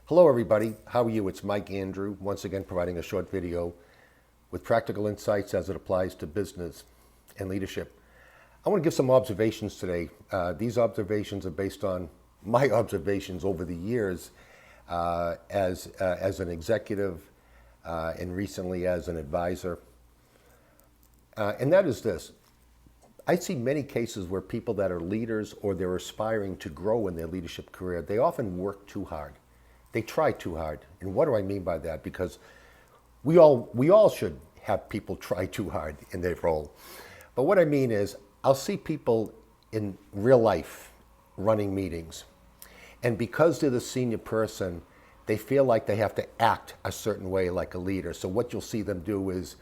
Hello everybody, how are you? It's Mike Andrew, once again providing a short video with practical insights as it applies to business and leadership. I want to give some observations today. These observations are based on my observations over the years as an executive and recently as an advisor. And that is this. I see many cases where people that are leaders or they're aspiring to grow in their leadership career, they often work too hard. They try too hard. And what do I mean by that? Because we all should have people try too hard in their role. But what I mean is, I'll see people in real life running meetings. And because they're the senior person, they feel like they have to act a certain way like a leader. So what you'll see them do is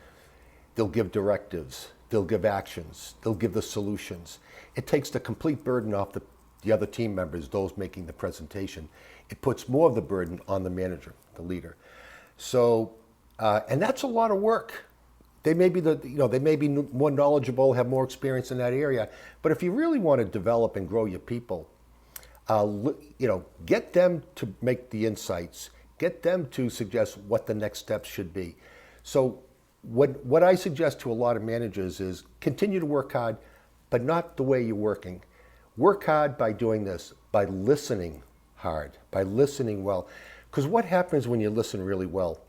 they'll give directives, they'll give actions, they'll give the solutions. It takes the complete burden off the other team members, those making the presentation. It puts more of the burden on the manager, the leader. So, and that's a lot of work. They may be they may be more knowledgeable, have more experience in that area. But if you really want to develop and grow your people, get them to make the insights, get them to suggest what the next steps should be. So what I suggest to a lot of managers is continue to work hard, but not the way you're working. Work hard by doing this, by listening hard, by listening well. Because what happens when you listen really well?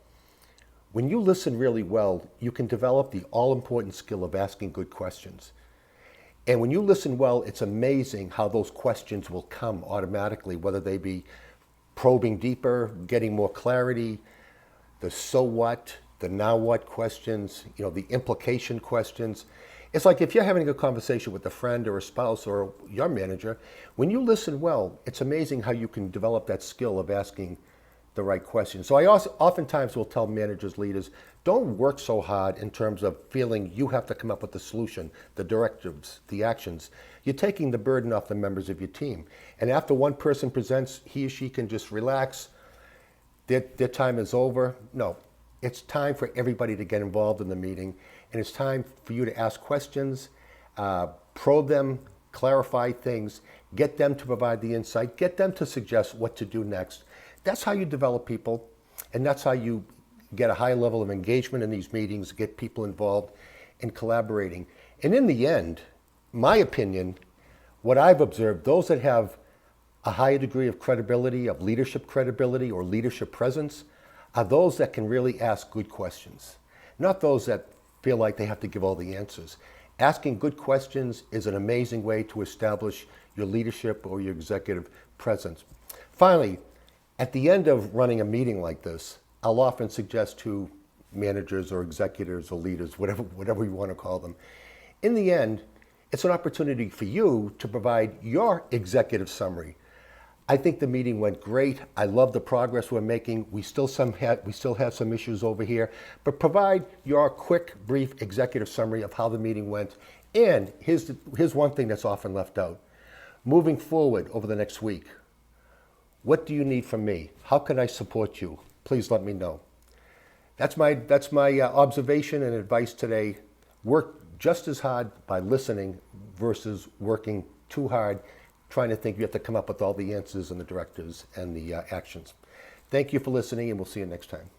When you listen really well, you can develop the all-important skill of asking good questions. And when you listen well, it's amazing how those questions will come automatically, whether they be probing deeper, getting more clarity, the so what, the now what questions, the implication questions. It's like if you're having a conversation with a friend or a spouse or your manager, when you listen well, it's amazing how you can develop that skill of asking the right questions. So I also oftentimes will tell managers, leaders, don't work so hard in terms of feeling you have to come up with the solution, the directives, the actions. You're taking the burden off the members of your team. And after one person presents, he or she can just relax, their time is over. No, it's time for everybody to get involved in the meeting. And it's time for you to ask questions, probe them, clarify things, get them to provide the insight, get them to suggest what to do next. That's how you develop people, and that's how you get a high level of engagement in these meetings, get people involved in collaborating. And in the end, my opinion, what I've observed, those that have a higher degree of credibility, of leadership credibility or leadership presence, are those that can really ask good questions, not those that feel like they have to give all the answers. Asking good questions is an amazing way to establish your leadership or your executive presence. Finally, at the end of running a meeting like this, I'll often suggest to managers or executives or leaders, whatever you want to call them, in the end, it's an opportunity for you to provide your executive summary. I think the meeting went great. I love the progress we're making. We still have some issues over here, but provide your quick, brief executive summary of how the meeting went. And here's one thing that's often left out. Moving forward over the next week, what do you need from me? How can I support you? Please let me know. That's my observation and advice today. Work just as hard by listening versus working too hard trying to think you have to come up with all the answers and the directives and the actions. Thank you for listening, and we'll see you next time.